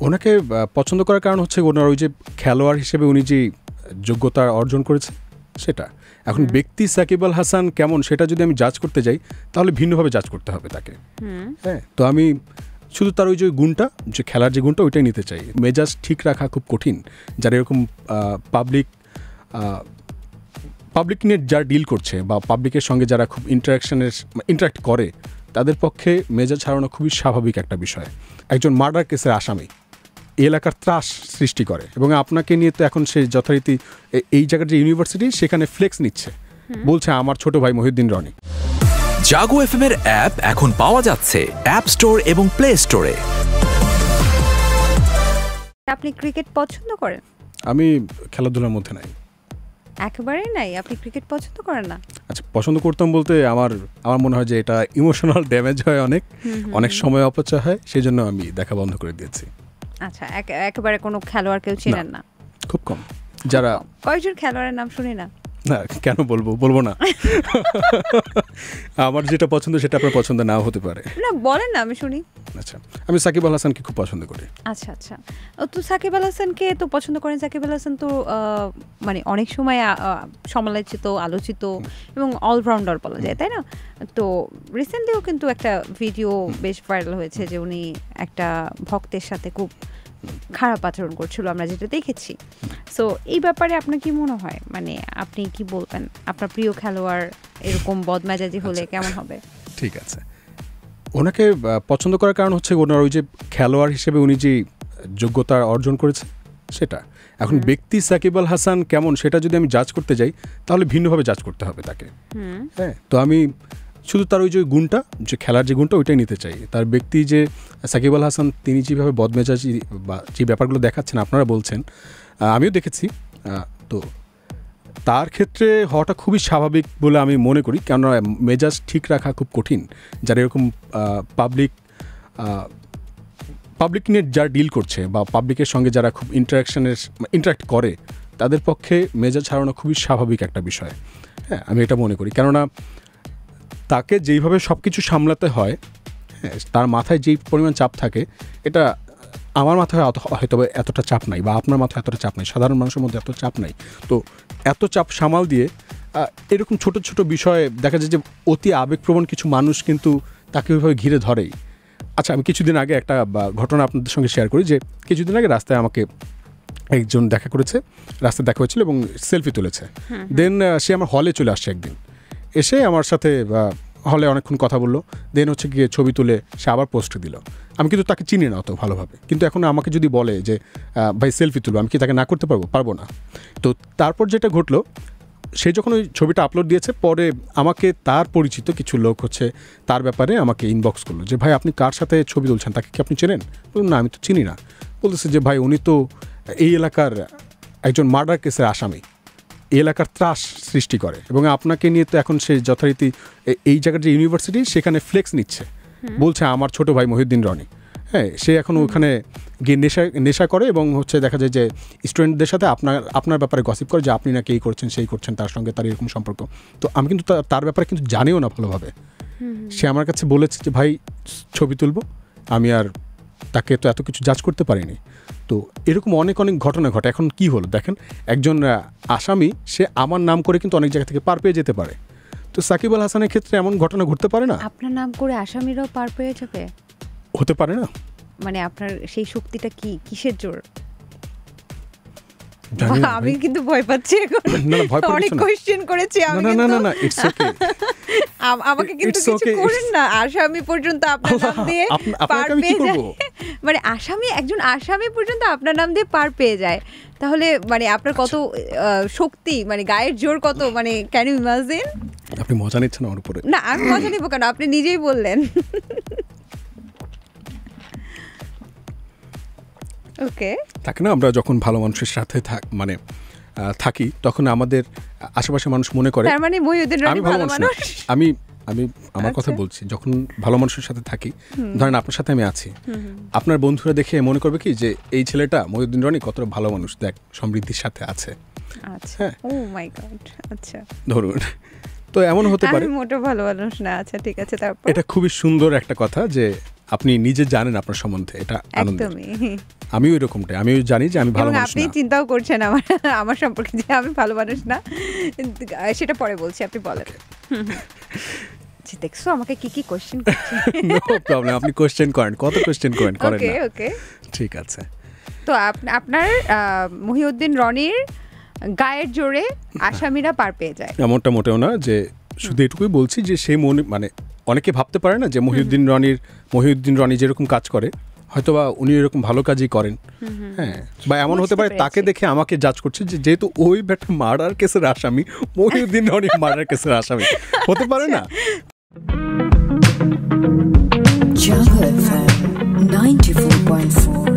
ওনাকে পছন্দ করার কারণ হচ্ছে ওনার ওই যে খেলোয়াড় হিসেবে উনি যে যোগ্যতা অর্জন করেছে সেটা। এখন ব্যক্তি সাকিব আল হাসান কেমন সেটা যদি আমি জাজ করতে যাই তাহলে ভিন্নভাবে জাজ করতে হবে তাকে। হ্যাঁ, তো আমি শুধু তার ওই যে গুণটা, যে খেলার যে গুণটা, ওইটাই নিতে চাই। মেজাজ ঠিক রাখা খুব কঠিন, যারা এরকম পাবলিক নিয়ে যারা ডিল করছে বা পাবলিকের সঙ্গে যারা খুব ইন্টারাক্ট করে, তাদের পক্ষে মেজাজ হারানো খুবই স্বাভাবিক একটা বিষয়। একজন মার্ডার কেসের আসামি এলাকার ত্রাস সৃষ্টি করে, এবং আপনাকে নিয়ে তো এখন সে যথারীতি এই জায়গার যে ইউনিভার্সিটি সেখানে ফ্লেক্স নিচ্ছে, বলছে আমার ছোট ভাই মহিউদ্দিন রনি। জাগো এফএম এর অ্যাপ এখন পাওয়া যাচ্ছে অ্যাপ স্টোর এবং প্লে স্টোরে। আপনি ক্রিকেট পছন্দ করেন? আমি খেলাধুলার মধ্যে নাই, একেবারেই নাই। আপনি ক্রিকেট পছন্দ করেন না? আচ্ছা, পছন্দ করতাম বলতে আমার মনে হয় যে এটা ইমোশনাল ড্যামেজ হয়, অনেক সময় অপচয় হয়, সেই জন্য আমি দেখা বন্ধ করে দিয়েছি। আচ্ছা, একেবারে কোনো খেলোয়াড় কেউ চেনেন না? খুব কম। যারা কয়েকজন খেলোয়াড়ের নাম শুনি না। না, কেন বলবো না। আমার যেটা পছন্দ সেটা আপনার পছন্দ নাও হতে পারে। না, বলেন না, আমি শুনি। আচ্ছা, আমি সাকিব আল হাসানকে খুব পছন্দ করি। আচ্ছা আচ্ছা, তো সাকিব আল হাসানকে তো পছন্দ করেন। সাকিব আল হাসান তো মানে অনেক সময় সমালোচিত, আলোচিত এবং অলরাউন্ডার বলা যায়, তাই না? তো রিসেন্টলিও কিন্তু একটা ভিডিও বেশ ভাইরাল হয়েছে যে উনি একটা ভক্তের সাথে খুব খারাপ আচরণ করছিল, আমরা যেটা দেখেছি। সো এই ব্যাপারে আপনার কি মনে হয়, মানে আপনি কি বলবেন? আপনার প্রিয় খেলোয়াড় এরকম বদমেজাজি হলে কেমন হবে? ঠিক আছে, ওনাকে পছন্দ করার কারণ হচ্ছে ওনার ওই যে খেলোয়াড় হিসেবে উনি যে যোগ্যতা অর্জন করেছে সেটা। এখন ব্যক্তি সাকিব আল হাসান কেমন সেটা যদি আমি জাজ করতে যাই তাহলে ভিন্নভাবে জাজ করতে হবে তাকে। হ্যাঁ, তো আমি শুধু তার ওই যে গুণটা, যে খেলার যে গুণটা, ওইটাই নিতে চাই। তার ব্যক্তি যে সাকিব আল হাসান, তিনি যেভাবে বদমেজাজি বা যে ব্যাপারগুলো দেখাচ্ছেন, আপনারা বলছেন, আমিও দেখেছি, তো তার ক্ষেত্রে হওয়াটা খুবই স্বাভাবিক বলে আমি মনে করি। কেননা মেজাজ ঠিক রাখা খুব কঠিন, যারা এরকম পাবলিক নিয়ে যারা ডিল করছে বা পাবলিকের সঙ্গে যারা খুব ইন্টারাক্ট করে, তাদের পক্ষে মেজাজ হারানো খুবই স্বাভাবিক একটা বিষয়। হ্যাঁ, আমি এটা মনে করি। কেননা তাকে যেইভাবে সব কিছু সামলাতে হয়, হ্যাঁ, তার মাথায় যেই পরিমাণ চাপ থাকে, এটা আমার মাথায় হয়তো এতটা চাপ নাই, বা আপনার মাথায় এতটা চাপ নাই, সাধারণ মানুষের মধ্যে এত চাপ নাই। তো এত চাপ সামাল দিয়ে এরকম ছোট ছোট বিষয়ে দেখা যায় যে অতি আবেগপ্রবণ কিছু মানুষ কিন্তু তাকে ওইভাবে ঘিরে ধরেই। আচ্ছা, আমি কিছুদিন আগে একটা ঘটনা আপনাদের সঙ্গে শেয়ার করি, যে কিছুদিন আগে রাস্তায় আমাকে একজন দেখা করেছে, রাস্তায় দেখা হয়েছিল এবং সেলফি তুলেছে। দেন সে আমার হলে চলে আসছে একদিন, এসে আমার সাথে হলে অনেকক্ষণ কথা বললো। দেন হচ্ছে গিয়ে ছবি তুলে সে আবার পোস্ট দিল। আমি কিন্তু তাকে চিনি না অত ভালোভাবে, কিন্তু এখন আমাকে যদি বলে যে ভাই সেলফি তুলবো, আমি কি তাকে না করতে পারবো না? তো তারপর যেটা ঘটলো, সে যখন ওই ছবিটা আপলোড দিয়েছে, পরে আমাকে তার পরিচিত কিছু লোক হচ্ছে তার ব্যাপারে আমাকে ইনবক্স করলো যে ভাই আপনি কার সাথে ছবি তুলছেন, তাকে কি আপনি চেনেন? বললাম না, আমি তো চিনি না। বলতেছে যে ভাই উনি তো এই এলাকার একজন মার্ডার কেসের আসামি, এলাকার ত্রাস সৃষ্টি করে, এবং আপনাকে নিয়ে তো এখন সে যথারীতি এই জায়গার যে ইউনিভার্সিটি সেখানে ফ্লেক্স নিচ্ছে, বলছে আমার ছোট ভাই মহিউদ্দিন রনি। হ্যাঁ, সে এখন ওখানে গিয়ে নেশা করে, এবং হচ্ছে দেখা যায় যে স্টুডেন্টদের সাথে আপনার ব্যাপারে গসিপ করে যে আপনি নাকি এই করছেন সেই করছেন, তার সঙ্গে তার এরকম সম্পর্ক। তো আমি কিন্তু তার ব্যাপারে কিন্তু জানিও না ভালোভাবে। সে আমার কাছে বলেছে যে ভাই ছবি তুলবো, আমি আর তাকে তো এত কিছু জাজ করতে পারিনি। তো এরকম অনেক ঘটনা ঘটে। এখন কি হলো দেখেন, একজন আসামি সে আমার নাম করে কিন্তু অনেক জায়গা থেকে পার পেয়ে যেতে পারে। তো সাকিব আল হাসানের ক্ষেত্রে এমন ঘটনা ঘটতে পারে না? আপনার নাম করে আসামিরাও পার পেয়ে যাবে? হতে পারে না। মানে আপনার সেই শক্তিটা কিসের জোর? আমি কিন্তু ভয় পাচ্ছি এখন। অনেক কোশ্চেন করেছি আমি। না, ইটস ওকে। আমাকে কিন্তু কিছু করেন না, আসামি পর্যন্ত আপনার নাম দিয়ে পার পেয়ে যায়। মানে একজন আসামি পর্যন্ত আপনার নাম দিয়ে পার পেয়ে যায়, তাহলে মানে আপনার কত শক্তি, মানে গায়ের জোর কত, মানে ক্যান ইউ ইমাজিন? আপনি মজা নিচ্ছেন আমার উপরে। না, আমি মজা নিব কেন? আপনি নিজেই বললেন। ওকে, থাকে না, আমরা যখন ভালো মানুষের সাথে থাকি তখন আমাদের আশেপাশে মানুষ মনে করে তার মানে মহিউদ্দিন রনি ভালো মানুষ। আমি আমার কথা বলছি, যখন ভালো মানুষের সাথে থাকি, ধরেন আপনার সাথে আমি আছি, আপনার বন্ধুরা দেখে মনে করবে কি যে এই ছেলেটা মহিউদ্দিন রনি কতটা ভালো মানুষ, দেখ সমৃদ্ধির সাথে আছে। আচ্ছা, ও মাই গড, আচ্ছা ধরুন, তো এমন হতে পারে। আমি মোটেও ভালো মানুষ না। আচ্ছা ঠিক আছে, তারপর এটা খুবই সুন্দর একটা কথা যে আপনি নিজে জানেন আপনার সম্বন্ধে, এটা আনন্দের। একদমই। আমিও এরকমটাই, আমিও জানি যে আমি ভালো এবং মানুষ আপনি না। চিন্তাও করছেন আমার সম্পর্কে যে আমি ভালো মানুষ না, সেটা পরে বলছি, আপনি বলেন। জি, দেখছো আমাকে কি কি কোশ্চেন করছে। নো প্রবলেম, আপনি কোশ্চেন করেন, কত কোশ্চেন করেন ওকে না। ওকে, ঠিক আছে। তো আপনার মহিউদ্দিন রনির গায়ের জোরে আসামিরা পার পেয়ে যায়, এমনটা মোটেও না, যে শুধু এটুকুই বলছি যে সেই মানে অনেকে ভাবতে পারে না যে মহিউদ্দিন রনি যেরকম কাজ করে হয়তোবা উনি এরকম ভালো কাজই করেন। হ্যাঁ, বা এমন হতে পারে তাকে দেখে আমাকে জাজ করছে যে যেহেতু ওই ব্যাটা মার্ডার কেসের আসামি, মহিউদ্দিন রনি মার্ডার কেসের আসামি হতে পারে না। Jago FM 94.4